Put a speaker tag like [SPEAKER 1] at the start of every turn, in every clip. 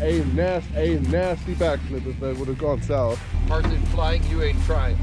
[SPEAKER 1] a nasty backflip if that would have gone south.
[SPEAKER 2] Person flying, you ain't trying.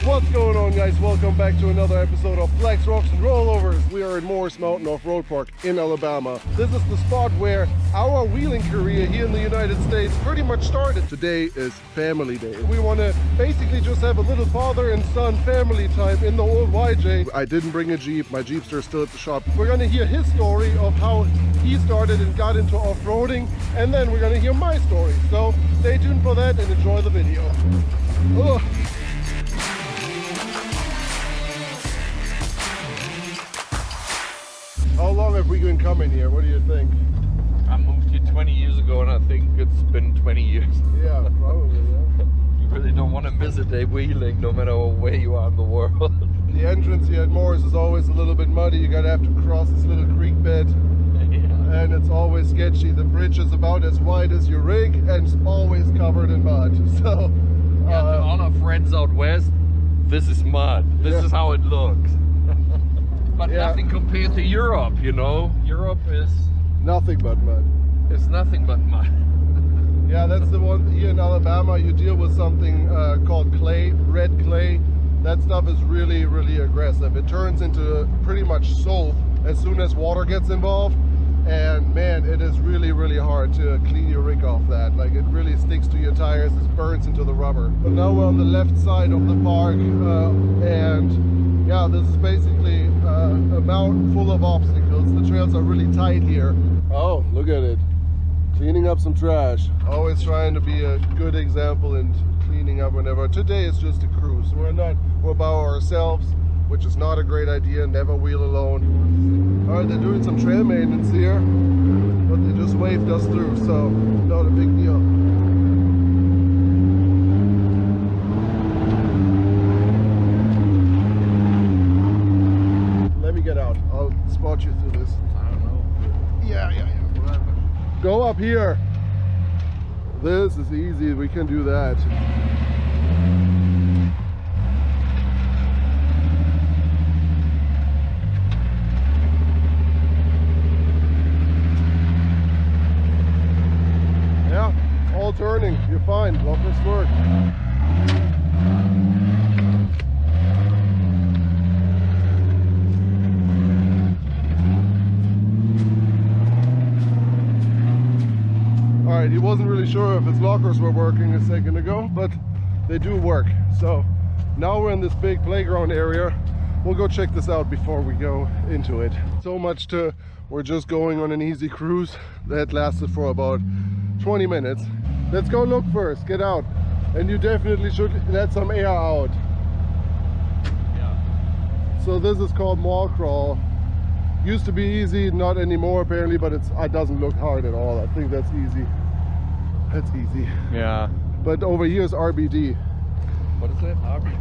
[SPEAKER 1] What's going on, guys? Welcome back to another episode of Flex, Rocks and Rollovers. We are in Morris Mountain Off-Road Park in Alabama. This is the spot where our wheeling career here in the United States pretty much started. Today is family day. We want to basically just have a little father and son family time in the old YJ. I didn't bring a Jeep. My Jeepster is still at the shop. We're going to hear his story of how he started and got into off-roading, and then we're going to hear my story. So stay tuned for that and enjoy the video. Ugh. How long have we been coming here? What do you think?
[SPEAKER 2] I moved here 20 years ago and I think it's been 20 years.
[SPEAKER 1] Yeah, probably, yeah.
[SPEAKER 2] You really don't want to miss a day wheeling no matter where you are in the world.
[SPEAKER 1] The entrance here at Morris is always a little bit muddy. You gotta have to cross this little creek bed. Yeah. And it's always sketchy. The bridge is about as wide as your rig and it's always covered in mud. So,
[SPEAKER 2] yeah, to all our friends out west, this is mud. This is how it looks. But nothing compared to Europe, you know. Europe is
[SPEAKER 1] nothing but mud.
[SPEAKER 2] It's nothing but mud.
[SPEAKER 1] Yeah, that's the one. Here in Alabama, you deal with something called clay, red clay. That stuff is really, really aggressive. It turns into pretty much soap as soon as water gets involved. And man, it is really, really hard to clean your rig off that. Like, it really sticks to your tires, it burns into the rubber. But now we're on the left side of the park, and yeah, this is basically a mountain full of obstacles. The trails are really tight here. Oh, look at it. Cleaning up some trash. Always trying to be a good example and cleaning up whenever. Today is just a cruise. We're by ourselves, which is not a great idea. Never wheel alone. All right, they're doing some trail maintenance here, but they just waved us through, so not a big deal. Let me get out. I'll spot you through this.
[SPEAKER 2] I don't know.
[SPEAKER 1] Yeah. Whatever. Go up here. This is easy. We can do that. All turning, you're fine. Lockers work. Alright, he wasn't really sure if his lockers were working a second ago, but they do work. So now we're in this big playground area. We'll go check this out before we go into it. So much to, we're just going on an easy cruise that lasted for about 20 minutes. Let's go look first, get out. And you definitely should let some air out.
[SPEAKER 2] Yeah.
[SPEAKER 1] So this is called mall crawl. Used to be easy, not anymore apparently, but it doesn't look hard at all. I think that's easy. That's easy.
[SPEAKER 2] Yeah.
[SPEAKER 1] But over here is RBD.
[SPEAKER 2] What is that? RBD?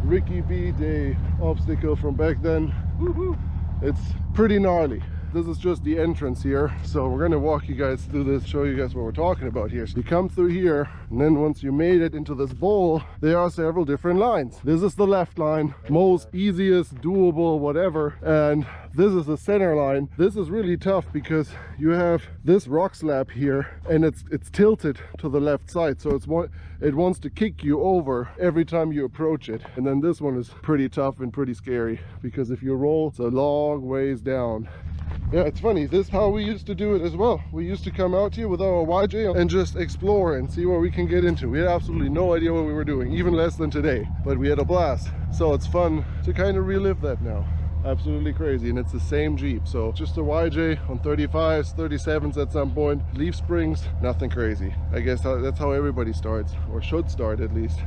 [SPEAKER 1] Ricky B Day obstacle from back then.
[SPEAKER 2] Woohoo!
[SPEAKER 1] It's pretty gnarly. This is just the entrance here, so we're gonna walk you guys through this, show you guys what we're talking about here. So you come through here, and then once you made it into this bowl, there are several different lines. This is the left line, most easiest, doable, whatever, and this is the center line. This is really tough because you have this rock slab here, and it's tilted to the left side, so it wants to kick you over every time you approach it. And then this one is pretty tough and pretty scary because if you roll, it's a long ways down. Yeah, it's funny, this is how we used to do it as well. We used to come out here with our YJ and just explore and see what we can get into. We had absolutely no idea what we were doing, even less than today, but we had a blast. So it's fun to kind of relive that now. Absolutely crazy, and it's the same Jeep. So just a YJ on 35s, 37s at some point, leaf springs, nothing crazy. I guess that's how everybody starts, or should start at least.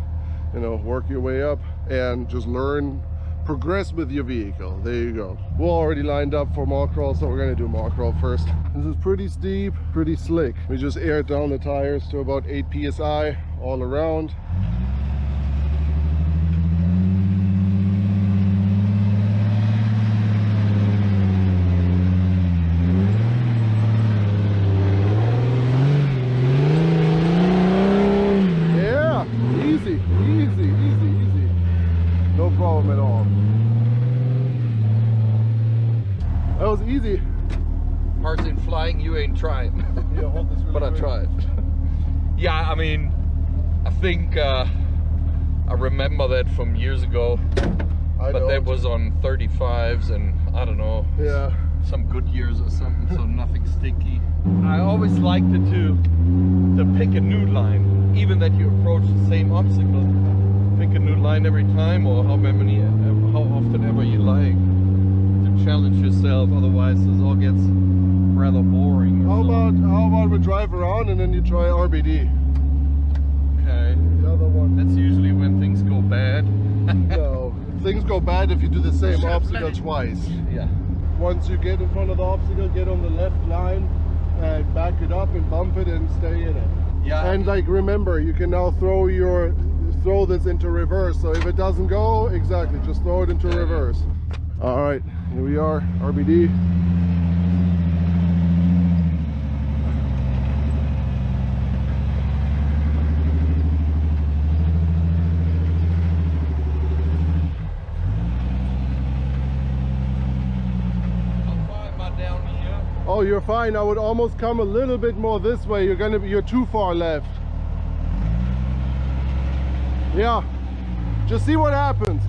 [SPEAKER 1] You know, work your way up and just learn, progress with your vehicle. There you go. We're already lined up for mall crawl, so we're gonna do mall crawl first. This is pretty steep, pretty slick. We just aired down the tires to about 8 psi all around. was easy.
[SPEAKER 2] Parts in flying, you ain't trying.
[SPEAKER 1] Yeah, hold this really
[SPEAKER 2] But I
[SPEAKER 1] quick.
[SPEAKER 2] tried. Yeah, I mean, I think I remember that from years ago. But that was on 35s and I don't know.
[SPEAKER 1] Yeah.
[SPEAKER 2] Some good years or something, so nothing sticky. I always liked it to pick a new line, even that you approach the same obstacle. Pick a new line every time, or how often ever you like, to challenge yourself. Otherwise, this all gets rather boring.
[SPEAKER 1] How about we drive around and then you try RBD?
[SPEAKER 2] Okay.
[SPEAKER 1] The other one.
[SPEAKER 2] That's usually when things go bad.
[SPEAKER 1] No, things go bad if you do the same obstacle twice.
[SPEAKER 2] Yeah.
[SPEAKER 1] Once you get in front of the obstacle, get on the left line and back it up and bump it and stay in it.
[SPEAKER 2] Yeah.
[SPEAKER 1] And like remember, you can now throw this into reverse. So if it doesn't go, exactly, just throw it into reverse. All right, here we are, RBD. Oh, you're fine. I would almost come a little bit more this way. You're too far left. Yeah. Just see what happens.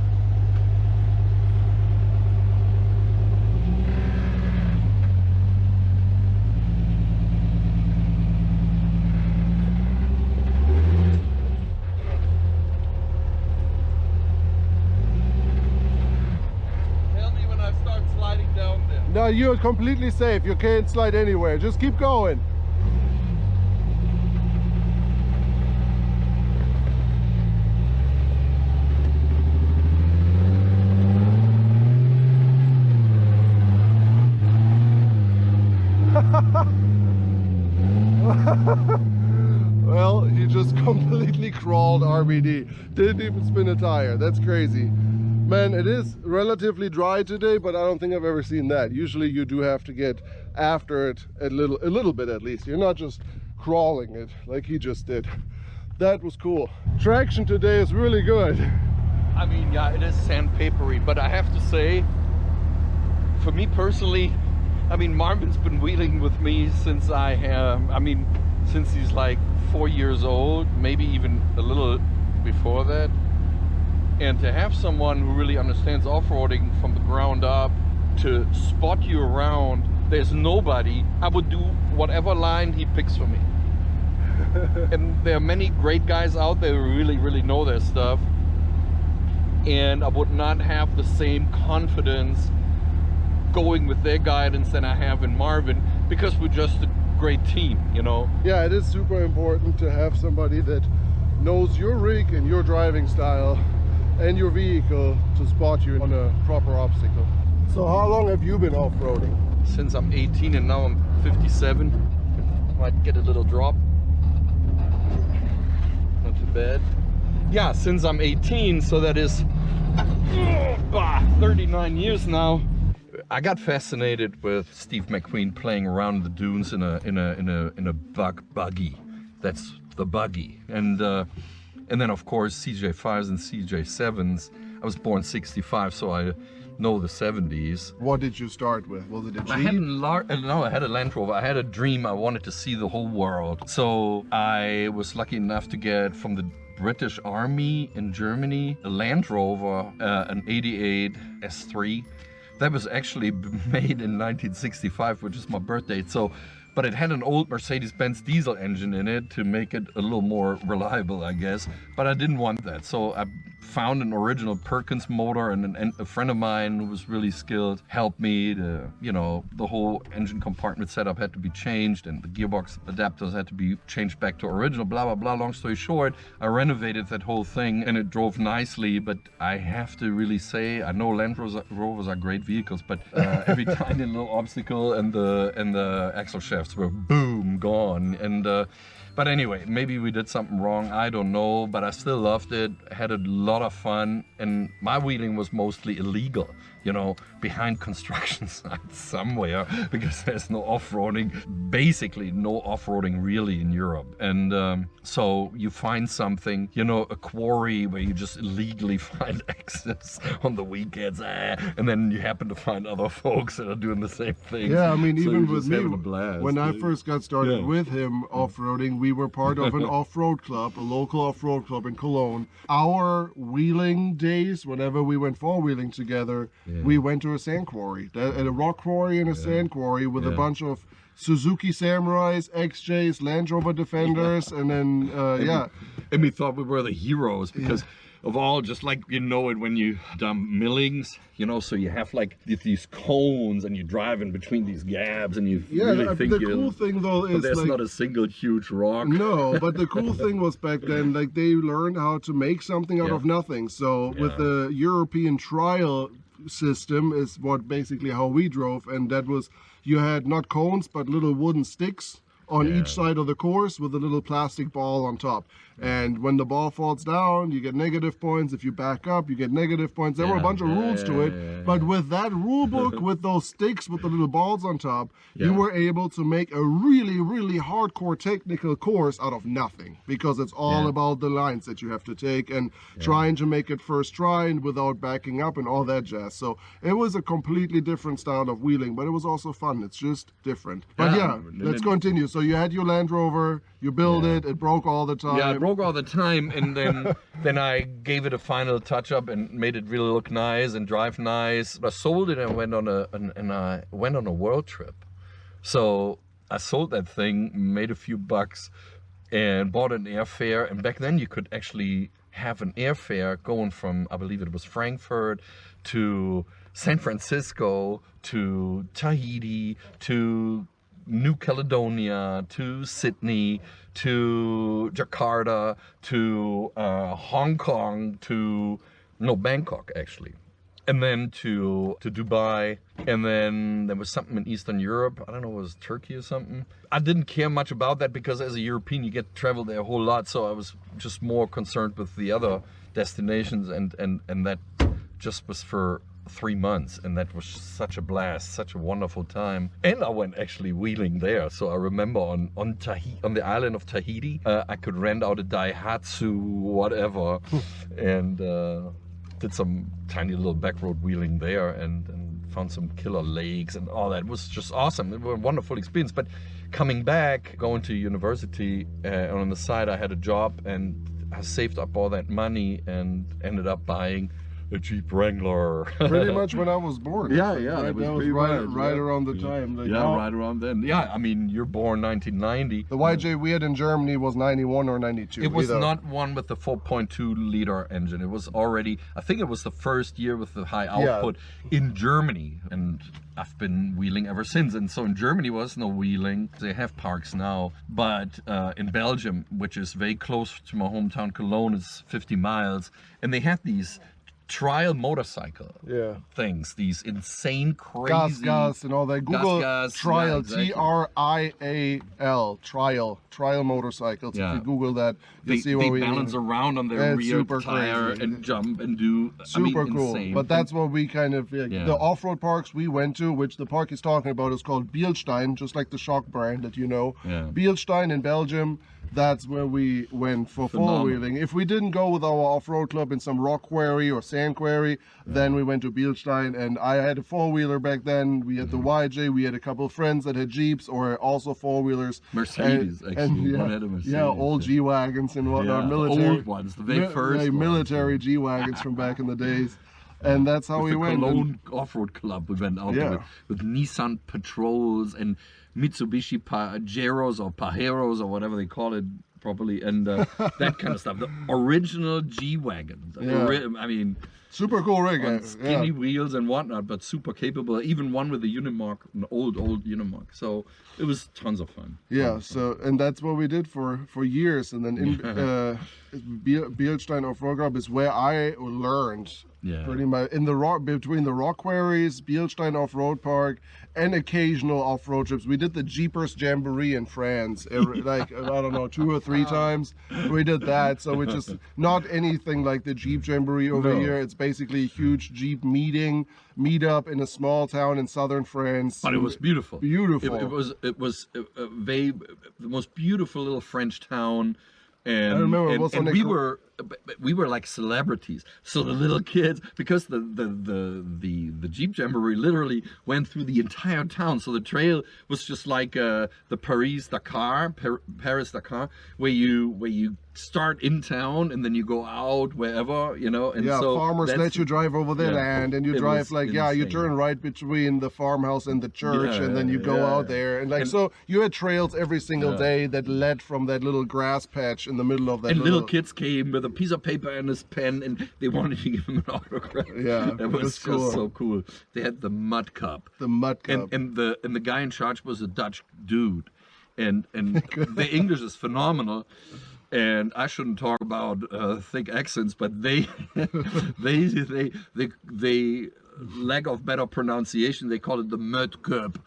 [SPEAKER 1] No, you're completely safe. You can't slide anywhere. Just keep going. Well, he just completely crawled RBD. Didn't even spin a tire. That's crazy. Man, it is relatively dry today, but I don't think I've ever seen that. Usually you do have to get after it a little bit at least. You're not just crawling it like he just did. That was cool. Traction today is really good.
[SPEAKER 2] I mean, yeah, it is sandpapery, but I have to say, for me personally, I mean, Marvin's been wheeling with me since since he's like 4 years old, maybe even a little before that. And to have someone who really understands off-roading from the ground up to spot you around, there's nobody. I would do whatever line he picks for me. And there are many great guys out there who really, really know their stuff. And I would not have the same confidence going with their guidance than I have in Marvin, because we're just a great team, you know?
[SPEAKER 1] Yeah, it is super important to have somebody that knows your rig and your driving style and your vehicle to spot you on a proper obstacle. So how long have you been off-roading?
[SPEAKER 2] Since I'm 18 and now I'm 57. Might get a little drop. Not too bad. Yeah, since I'm 18, so that is 39 years now. I got fascinated with Steve McQueen playing around the dunes in a buggy. That's the buggy. And then of course CJ5s and CJ7s. I was born 65, so I know the 70s.
[SPEAKER 1] What did you start with? Was it a Jeep?
[SPEAKER 2] I had a Land Rover. I had a dream. I wanted to see the whole world. So I was lucky enough to get from the British Army in Germany a Land Rover, an 88 S3. That was actually made in 1965, which is my birth date. So, but it had an old Mercedes-Benz diesel engine in it to make it a little more reliable, I guess. But I didn't want that, so I found an original Perkins motor, and a friend of mine who was really skilled helped me to, you know, the whole engine compartment setup had to be changed and the gearbox adapters had to be changed back to original, blah, blah, blah. Long story short, I renovated that whole thing and it drove nicely, but I have to really say, I know Land Rovers are great vehicles, but every tiny little obstacle and the axle shafts were boom, gone. And but anyway, maybe we did something wrong, I don't know, but I still loved it, had a lot of fun, and my wheeling was mostly illegal. you know, behind construction sites somewhere, because there's no off-roading, basically no off-roading really in Europe. And so you find something, you know, a quarry where you just illegally find access on the weekends, and then you happen to find other folks that are doing the same thing.
[SPEAKER 1] Yeah, I mean,
[SPEAKER 2] So
[SPEAKER 1] even
[SPEAKER 2] you're
[SPEAKER 1] with
[SPEAKER 2] just
[SPEAKER 1] me,
[SPEAKER 2] having a blast.
[SPEAKER 1] when I first got started
[SPEAKER 2] Yeah.
[SPEAKER 1] with him off-roading, we were part of an off-road club, a local off-road club in Cologne. Our wheeling days, whenever we went four-wheeling together, we went to a sand quarry, a rock quarry and a sand quarry with a bunch of Suzuki Samurais, XJs, Land Rover Defenders, and then,
[SPEAKER 2] And we thought we were the heroes because of all, just like, you know, it when you dump millings, you know, so you have like these cones and you drive in between these gaps and you really think
[SPEAKER 1] the cool thing though
[SPEAKER 2] but
[SPEAKER 1] is
[SPEAKER 2] there's
[SPEAKER 1] like,
[SPEAKER 2] not a single huge rock.
[SPEAKER 1] no, but the cool thing was back then, like they learned how to make something out of nothing. So with the European trial system is what basically how we drove, and that was, you had not cones but little wooden sticks on each side of the course with a little plastic ball on top. And when the ball falls down, you get negative points. If you back up, you get negative points. There were a bunch of rules to it. But with that rule book, with those sticks with the little balls on top, you were able to make a really, really hardcore technical course out of nothing, because it's all about the lines that you have to take and trying to make it first try and without backing up and all that jazz. So it was a completely different style of wheeling, but it was also fun. It's just different. But let's continue. So you had your Land Rover, you built it, it broke all the time.
[SPEAKER 2] Yeah, it broke all the time, and then I gave it a final touch up and made it really look nice and drive nice. I sold it and went on a world trip. So I sold that thing, made a few bucks, and bought an airfare. And back then you could actually have an airfare going from, I believe it was Frankfurt to San Francisco to Tahiti to New Caledonia to Sydney to Jakarta to Hong Kong to Bangkok actually, and then to Dubai, and then there was something in Eastern Europe. I don't know, it was Turkey or something. I didn't care much about that because as a European you get to travel there a whole lot, so I was just more concerned with the other destinations, and that just was for 3 months, and that was such a blast, such a wonderful time. And I went actually wheeling there. So I remember on the island of Tahiti, I could rent out a Daihatsu whatever and did some tiny little backroad wheeling there and found some killer lakes and all that. It was just awesome. It was a wonderful experience. But coming back, going to university, on the side I had a job, and I saved up all that money and ended up buying a Jeep Wrangler.
[SPEAKER 1] Pretty much when I was born.
[SPEAKER 2] Yeah,
[SPEAKER 1] That was right around the time. Like,
[SPEAKER 2] right around then. Yeah, I mean, you're born 1990.
[SPEAKER 1] The YJ we had in Germany was 91 or 92.
[SPEAKER 2] It was not one with the 4.2 liter engine. It was already, I think it was the first year with the high output in Germany. And I've been wheeling ever since. And so in Germany was no wheeling. They have parks now. But in Belgium, which is very close to my hometown Cologne, it's 50 miles. And they had these trial motorcycle things, these insane, crazy
[SPEAKER 1] gas and all that. Google
[SPEAKER 2] gas,
[SPEAKER 1] trial,
[SPEAKER 2] exactly.
[SPEAKER 1] trial motorcycles.
[SPEAKER 2] Yeah.
[SPEAKER 1] If you Google that, you'll see what
[SPEAKER 2] they
[SPEAKER 1] we
[SPEAKER 2] balance
[SPEAKER 1] mean.
[SPEAKER 2] around on their
[SPEAKER 1] It's
[SPEAKER 2] rear
[SPEAKER 1] super
[SPEAKER 2] tire
[SPEAKER 1] crazy.
[SPEAKER 2] and jump and do
[SPEAKER 1] Super cool.
[SPEAKER 2] insane.
[SPEAKER 1] But that's what we kind of the off-road parks we went to, which the park he's talking about is called Bielstein, just like the Shock brand that you know. Bielstein in Belgium. That's where we went for four-wheeling. If we didn't go with our off-road club in some rock quarry or sand quarry, then we went to Bielstein. And I had a four-wheeler back then. We had the YJ. We had a couple of friends that had Jeeps or also four-wheelers.
[SPEAKER 2] Mercedes, actually. One had a Mercedes.
[SPEAKER 1] Yeah, old G-Wagons and whatnot. Military,
[SPEAKER 2] old ones, the very first ones.
[SPEAKER 1] Military G-Wagons from back in the days. And that's how we went.
[SPEAKER 2] Cologne off-road club we went out with Nissan Patrols and Mitsubishi Pajeros or Pajeros or whatever they call it properly, and that kind of stuff. The original G-Wagon. I mean,
[SPEAKER 1] super cool rig.
[SPEAKER 2] On skinny wheels and whatnot, but super capable. Even one with a Unimog, an old Unimog. So it was tons of fun.
[SPEAKER 1] Yeah. So and that's what we did for years. And then in Bielstein Off-Road Club is where I learned
[SPEAKER 2] Yeah.
[SPEAKER 1] Pretty much in the rock, between the rock quarries, Bielstein Off-Road Park, and occasional off-road trips. We did the Jeepers Jamboree in France, like, I don't know, 2 or 3 times. We did that, so it's just not anything like the Jeep Jamboree over here. It's basically a huge Jeep meetup in a small town in southern France.
[SPEAKER 2] But it was beautiful.
[SPEAKER 1] Beautiful.
[SPEAKER 2] It was the most beautiful little French town. And,
[SPEAKER 1] I remember it was on
[SPEAKER 2] we were like celebrities. So the little kids, because the Jeep Jamboree literally went through the entire town. So the trail was just like the Paris Dakar, where you start in town and then you go out wherever, you know. And so
[SPEAKER 1] farmers let you drive over their land, and you drive like you turn right between the farmhouse and the church, and then you go out there, and so you had trails every single day that led from that little grass patch in the middle of that.
[SPEAKER 2] And little kids came with a piece of paper and his pen, and they wanted to give him an autograph.
[SPEAKER 1] Yeah,
[SPEAKER 2] that was just
[SPEAKER 1] cool.
[SPEAKER 2] So cool. They had the mud cup.
[SPEAKER 1] The mud cup.
[SPEAKER 2] And the guy in charge was a Dutch dude, and the English is phenomenal. And I shouldn't talk about thick accents, but they lack of better pronunciation, they call it the mud cup.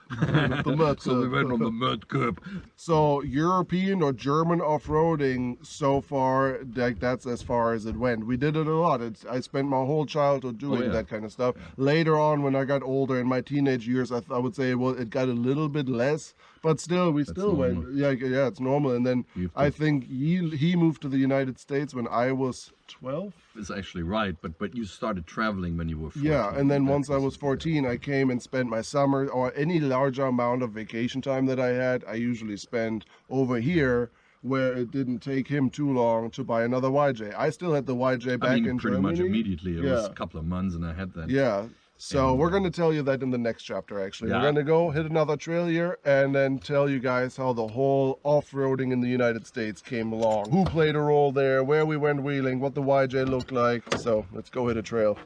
[SPEAKER 2] So we went on the mud cup.
[SPEAKER 1] So European or German off-roading so far, like that's as far as it went. We did it a lot. I spent my whole childhood doing that kind of stuff. Later on, when I got older in my teenage years, I would say it got a little bit less. But still, we still went. Yeah, it's normal. And then I think he moved to the United States when I was 12.
[SPEAKER 2] It's actually right, but you started traveling when you were 14.
[SPEAKER 1] Yeah, and then once I was 14, I came and spent my summer or any larger amount of vacation time that I had. I usually spent over here, where it didn't take him too long to buy another YJ. I still had the YJ back in
[SPEAKER 2] pretty
[SPEAKER 1] Germany.
[SPEAKER 2] much immediately. It was a couple of months, and I had that.
[SPEAKER 1] Yeah. So we're going to tell you that in the next chapter, actually.
[SPEAKER 2] Yeah.
[SPEAKER 1] We're going to go hit another trail here and then tell you guys how the whole off-roading in the United States came along. Who played a role there, where we went wheeling, what the YJ looked like. So let's go hit a trail.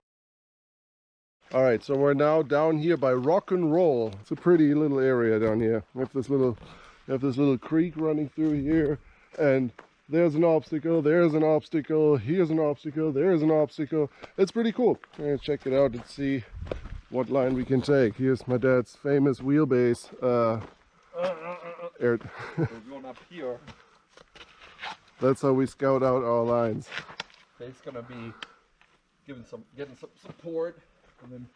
[SPEAKER 1] All right, so we're now down here by Rock and Roll. It's a pretty little area down here. We have this little creek running through here, and there's an obstacle, there's an obstacle, here's an obstacle, there's an obstacle. It's pretty cool. Let's check it out and see what line we can take. Here's my dad's famous wheelbase.
[SPEAKER 2] We're going up here.
[SPEAKER 1] That's how we scout out our lines.
[SPEAKER 2] It's gonna be getting some support, and then.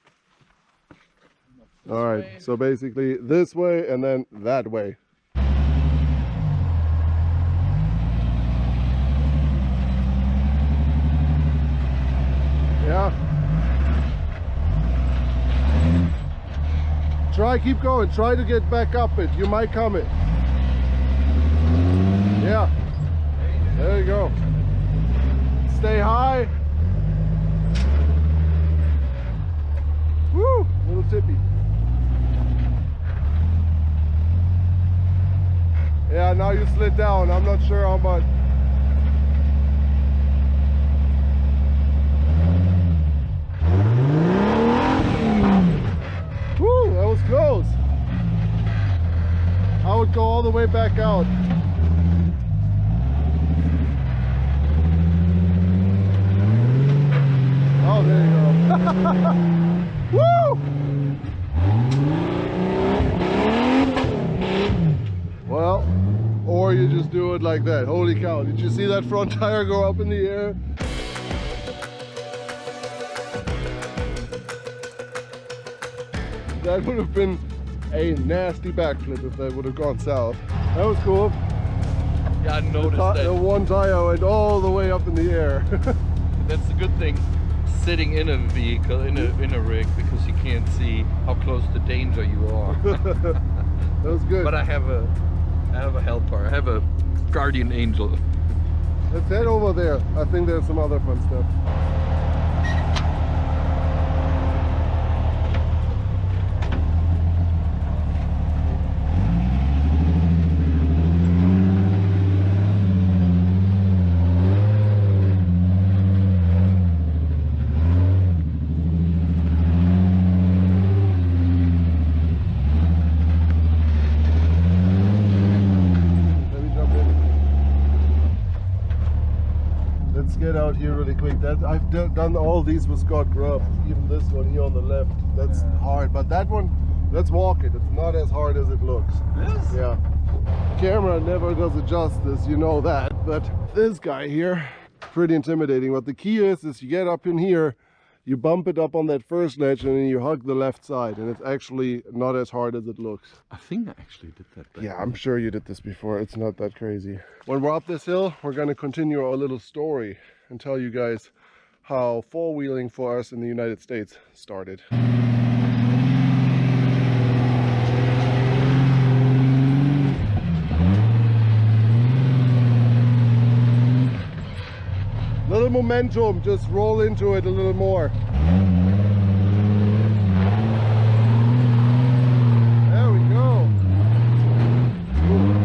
[SPEAKER 1] All right, so basically this way and then that way. Yeah. Keep going. Try to get back up it. You might come it. Yeah. There you go. Stay high. Woo! Little tippy. Yeah, now you slid down. I'm not sure how much. Woo! That was close. I would go all the way back out. Oh, there you go. Woo! Well, or you just do it like that. Holy cow, did you see that front tire go up in the air? That would have been a nasty backflip if that would have gone south. That was cool.
[SPEAKER 2] Yeah, I noticed that.
[SPEAKER 1] The one tire went all the way up in the air.
[SPEAKER 2] That's the good thing, sitting in a vehicle, in a rig, because you can't see how close to danger you are.
[SPEAKER 1] That was good.
[SPEAKER 2] But I have a helper. I have a guardian angel.
[SPEAKER 1] Let's head over there. I think there's some other fun stuff. get out here really quick. I've done all these with Scott Grubb. Even this one here on the left, that's hard. But that one, let's walk it. It's not as hard as it looks.
[SPEAKER 2] Yes.
[SPEAKER 1] Yeah. Camera never does it justice, you know that. But this guy here, pretty intimidating. What the key is you get up in here, you bump it up on that first ledge, and then you hug the left side, and it's actually not as hard as it looks.
[SPEAKER 2] I think I actually did that back.
[SPEAKER 1] Yeah, I'm sure you did this before. It's not that crazy. When we're up this hill, we're going to continue our little story and tell you guys how four-wheeling for us in the United States started. Little momentum, just roll into it a little more. There we go. Ooh.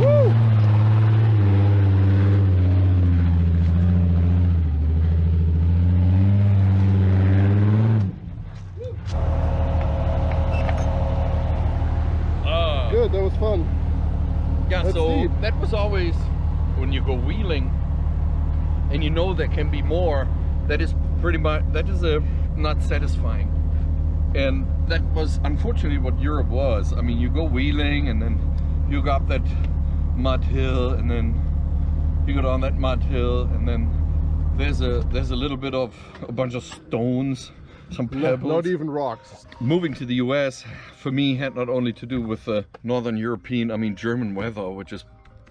[SPEAKER 1] Woo! Good, that was fun.
[SPEAKER 2] Yeah,
[SPEAKER 1] That's
[SPEAKER 2] so
[SPEAKER 1] deep.
[SPEAKER 2] that was always when you go wheeling and you know there can be more, that is pretty much, that is not satisfying. And that was unfortunately what Europe was. I mean, you go wheeling and then you go up that mud hill, and then you go down that mud hill, and then there's a little bit of a bunch of stones, some pebbles.
[SPEAKER 1] Not even rocks.
[SPEAKER 2] Moving to the US for me had not only to do with the Northern European, I mean German weather, which is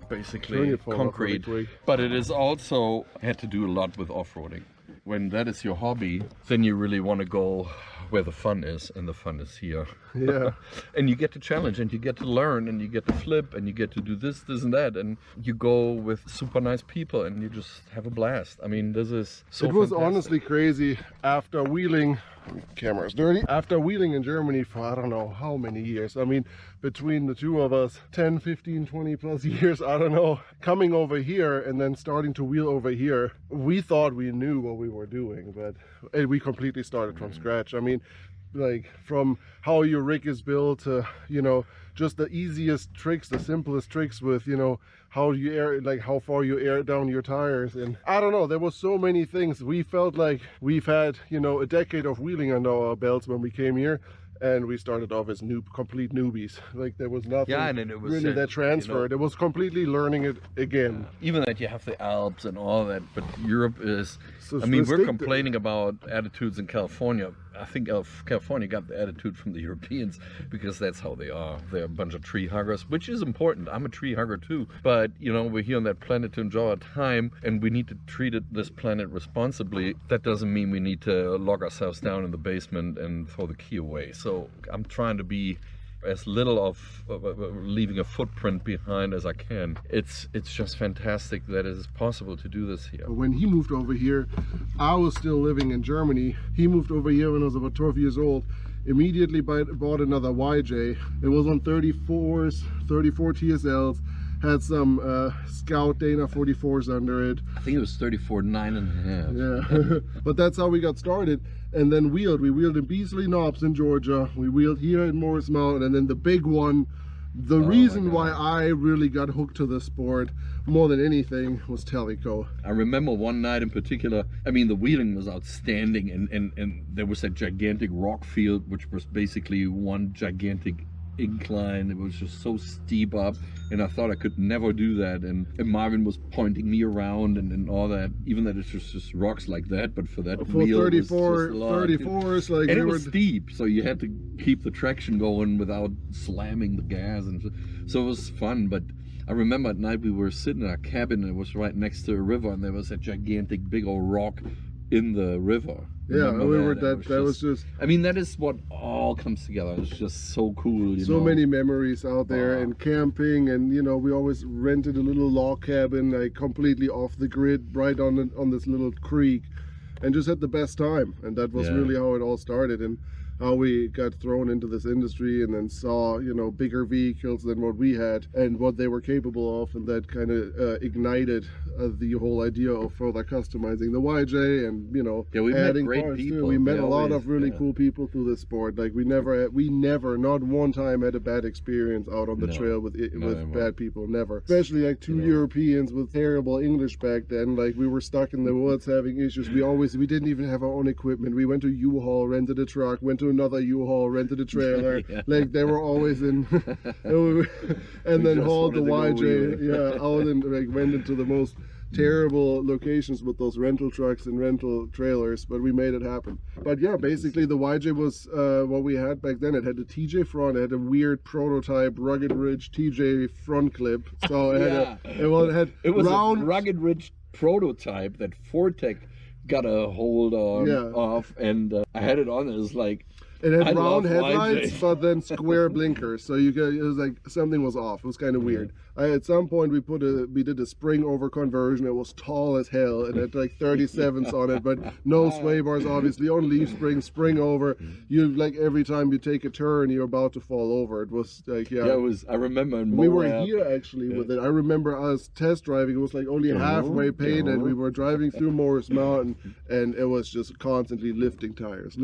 [SPEAKER 2] basically concrete, but it is also had to do a lot with off-roading. When that is your hobby, then you really want to go where the fun is, and the fun is here.
[SPEAKER 1] Yeah.
[SPEAKER 2] And you get to challenge, and you get to learn, and you get to flip, and you get to do this and that, and you go with super nice people, and you just have a blast. I mean, this is so
[SPEAKER 1] It was
[SPEAKER 2] fantastic.
[SPEAKER 1] honestly crazy after wheeling. Camera's dirty. After wheeling in Germany for I don't know how many years. I mean, between the two of us, 10, 15, 20 plus years, I don't know. Coming over here and then starting to wheel over here, we thought we knew what we were doing, but we completely started from scratch. I mean, like from how your rig is built to, you know, just the easiest tricks, the simplest tricks with, you know, how you air, like how far you air down your tires. And I don't know, there was so many things. We felt like we've had, you know, a decade of wheeling under our belts when we came here, and we started off as complete newbies. Like there was nothing
[SPEAKER 2] and then it was
[SPEAKER 1] really that transferred.
[SPEAKER 2] You know,
[SPEAKER 1] it was completely learning it again.
[SPEAKER 2] even that you have the Alps and all that, but Europe is,
[SPEAKER 1] So
[SPEAKER 2] I mean, we're
[SPEAKER 1] distinctive.
[SPEAKER 2] complaining about attitudes in California. I think California got the attitude from the Europeans because that's how they are. They're a bunch of tree huggers, which is important. I'm a tree hugger too. But, you know, we're here on that planet to enjoy our time, and we need to treat this planet responsibly. That doesn't mean we need to lock ourselves down in the basement and throw the key away. So I'm trying to be as little of leaving a footprint behind as I can. It's just fantastic that it is possible to do this here.
[SPEAKER 1] When he moved over here, I was still living in Germany. He moved over here when I was about 12 years old. Immediately bought another YJ. It was on 34s, 34 TSLs. Had some Scout Dana 44s under it.
[SPEAKER 2] I think it was 34, 9.5.
[SPEAKER 1] Yeah, but that's how we got started. And then wheeled. We wheeled in Beasley Knobs in Georgia. We wheeled here in Morris Mountain. And then the big one, the reason why I really got hooked to the sport more than anything was Teleco.
[SPEAKER 2] I remember one night in particular, I mean, the wheeling was outstanding, and there was that gigantic rock field, which was basically one gigantic incline. It was just so steep up, and I thought I could never do that, and Marvin was pointing me around and all that, even that it's just rocks like that, but for that
[SPEAKER 1] For
[SPEAKER 2] wheel
[SPEAKER 1] 34,
[SPEAKER 2] it was just a lot.
[SPEAKER 1] 34s, like
[SPEAKER 2] And
[SPEAKER 1] we
[SPEAKER 2] it
[SPEAKER 1] were
[SPEAKER 2] was steep, so you had to keep the traction going without slamming the gas, and so it was fun. But I remember at night we were sitting in our cabin, and it was right next to a river, and there was a gigantic big old rock in the river.
[SPEAKER 1] Yeah,
[SPEAKER 2] Remember
[SPEAKER 1] we
[SPEAKER 2] that?
[SPEAKER 1] were
[SPEAKER 2] And
[SPEAKER 1] that was just
[SPEAKER 2] I mean, that is what all comes together. It's just so cool, you
[SPEAKER 1] so
[SPEAKER 2] know.
[SPEAKER 1] many memories out there,
[SPEAKER 2] Wow.
[SPEAKER 1] and camping, and you know, we always rented a little log cabin, like completely off the grid, right on this little creek, and just had the best time. And that was
[SPEAKER 2] Yeah.
[SPEAKER 1] really how it all started. And how we got thrown into this industry and then saw, you know, bigger vehicles than what we had and what they were capable of, and that kind of ignited the whole idea of further customizing the YJ and, you know,
[SPEAKER 2] we
[SPEAKER 1] adding
[SPEAKER 2] met great
[SPEAKER 1] parts
[SPEAKER 2] people.
[SPEAKER 1] too. We met
[SPEAKER 2] They
[SPEAKER 1] a lot
[SPEAKER 2] always-
[SPEAKER 1] of really cool people through this sport. Like we never, not one time had a bad experience out on the trail with bad people. Never. Especially like two Europeans with terrible English back then. Like we were stuck in the woods having issues. We didn't even have our own equipment. We went to U-Haul, rented a truck, went to another U-Haul, rented a trailer. Like they were always in, and then hauled the YJ out and like went into the most terrible locations with those rental trucks and rental trailers, but we made it happen. But yeah, basically the YJ was what we had back then. It had a TJ front, it had a weird prototype Rugged Ridge TJ front clip. So it was round,
[SPEAKER 2] a Rugged Ridge prototype that Fortec got a hold of, and I had it on. It was like,
[SPEAKER 1] it had round headlights, but then square blinkers. So it was like something was off. It was kind of weird. At some point we did a spring over conversion. It was tall as hell and it had like 37s on it, but no sway bars, obviously, on leaf springs, spring over. You like every time you take a turn, you're about to fall over. It was like
[SPEAKER 2] it was. I remember
[SPEAKER 1] we were here actually with it. I remember us test driving. It was like only halfway painted. We were driving through Morris Mountain, and it was just constantly lifting tires.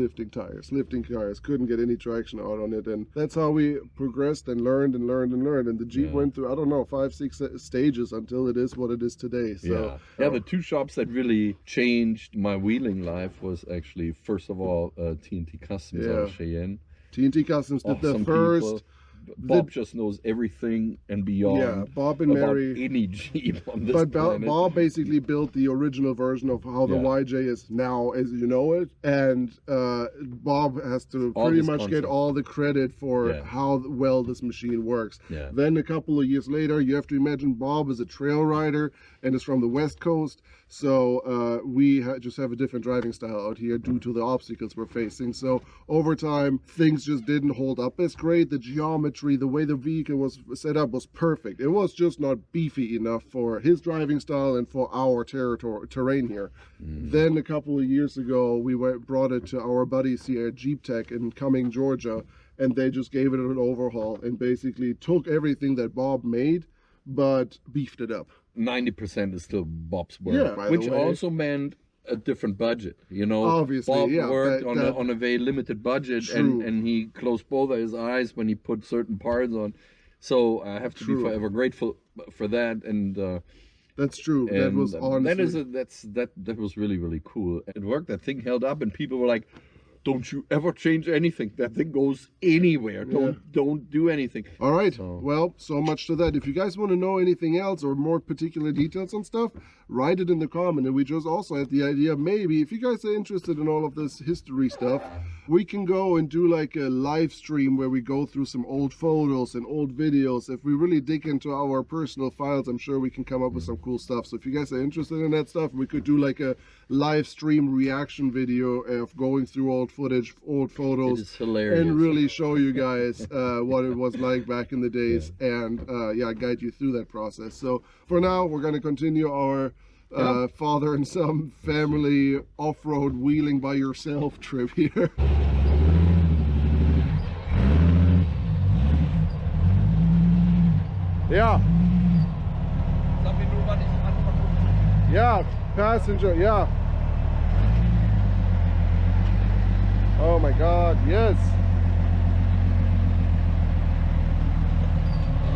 [SPEAKER 1] Couldn't get any traction out on it, and that's how we progressed and learned. And the Jeep went through, I don't know, 5-6 stages until it is what it is today. So
[SPEAKER 2] the two shops that really changed my wheeling life was actually, first of all, TNT Customs out of Cheyenne.
[SPEAKER 1] TNT Customs did the first
[SPEAKER 2] people. Bob just knows everything and beyond.
[SPEAKER 1] Yeah, Bob and Mary.
[SPEAKER 2] Any Jeep on this
[SPEAKER 1] But
[SPEAKER 2] planet.
[SPEAKER 1] Bob basically built the original version of how the YJ is now as you know it, and Bob has to pretty much get all the credit for how well this machine works. Then a couple of years later, you have to imagine Bob is a trail rider and is from the West Coast, so we just have a different driving style out here due to the obstacles we're facing. So over time, things just didn't hold up as great. The geometry, the way the vehicle was set up was perfect. It was just not beefy enough for his driving style and for our terrain here. Then a couple of years ago, we brought it to our buddies here at Jeep Tech in Cumming, Georgia, and they just gave it an overhaul and basically took everything that Bob made, but beefed it up.
[SPEAKER 2] 90% is still Bob's work, which also meant a different budget, you know.
[SPEAKER 1] Obviously,
[SPEAKER 2] Bob worked on a very limited budget, and he closed both of his eyes when he put certain parts on. So I have to be forever grateful for that. And
[SPEAKER 1] that's true. That was honestly
[SPEAKER 2] that was really, really cool. It worked. That thing held up, and people were like, "Don't you ever change anything? That thing goes anywhere. Don't do anything."
[SPEAKER 1] All right. Well, so much to that. If you guys want to know anything else or more particular details on stuff, write it in the comment. And we just also had the idea, maybe if you guys are interested in all of this history stuff, we can go and do like a live stream where we go through some old photos and old videos. If we really dig into our personal files, I'm sure we can come up with some cool stuff. So if you guys are interested in that stuff, we could do like a live stream reaction video of going through old footage, old photos.
[SPEAKER 2] It is hilarious.
[SPEAKER 1] And really show you guys what it was like back in the days, and guide you through that process. So for now, we're going to continue our father and son family off-road wheeling by yourself trip here. Yeah. Yeah, passenger, yeah. Oh my God, yes.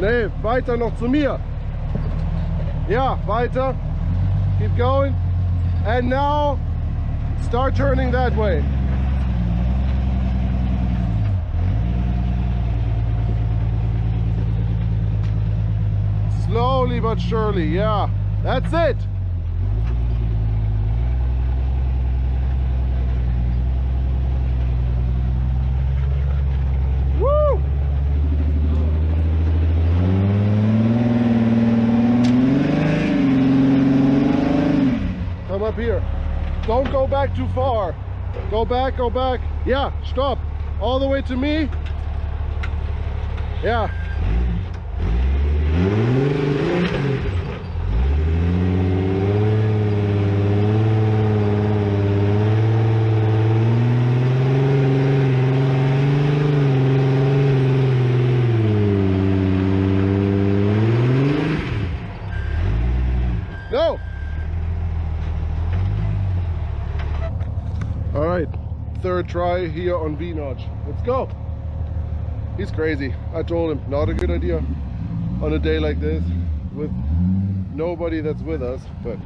[SPEAKER 1] Nee, weiter noch zu mir. Yeah, weiter. Keep going. And now, start turning that way. Slowly but surely, yeah. That's it. Woo! Come up here. Don't go back too far. Go back, go back. Yeah, stop. All the way to me. Yeah. No! All right, third try here on V-notch. Let's go. He's crazy. I told him, not a good idea on a day like this with nobody that's with us, but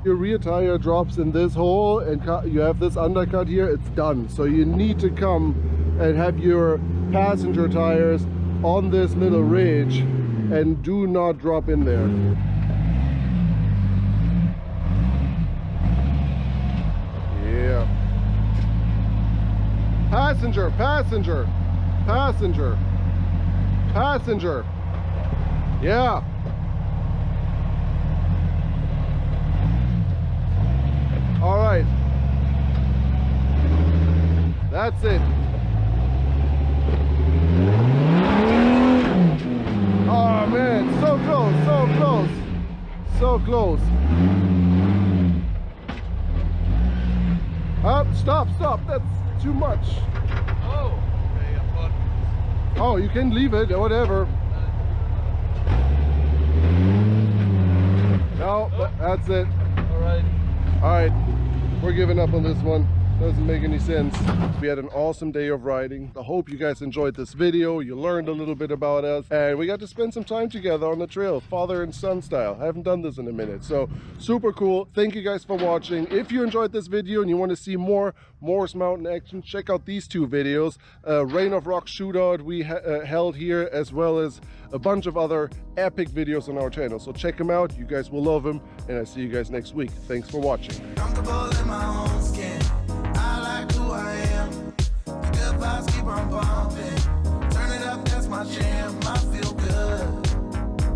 [SPEAKER 1] your rear tire drops in this hole and you have this undercut here, it's done. So you need to come and have your passenger tires on this little ridge and do not drop in there. Yeah. Passenger, passenger, passenger, passenger. Yeah. All right. That's it. Oh man, so close, so close, so close. Stop, stop, that's too much.
[SPEAKER 2] Oh, okay, I thought.
[SPEAKER 1] Oh, you can leave it, whatever. No, that's it.
[SPEAKER 2] All right.
[SPEAKER 1] All right, we're giving up on this one. Doesn't make any sense. We had an awesome day of riding. I hope you guys enjoyed this video. You learned a little bit about us and we got to spend some time together on the trail, father and son style. I haven't done this in a minute, so super cool. Thank you guys for watching. If you enjoyed this video and you want to see more Morris Mountain action, check out these two videos. Rain of Rock shootout we held here, as well as a bunch of other epic videos on our channel. So check them out. You guys will love them, and I'll see you guys next week. Thanks for watching.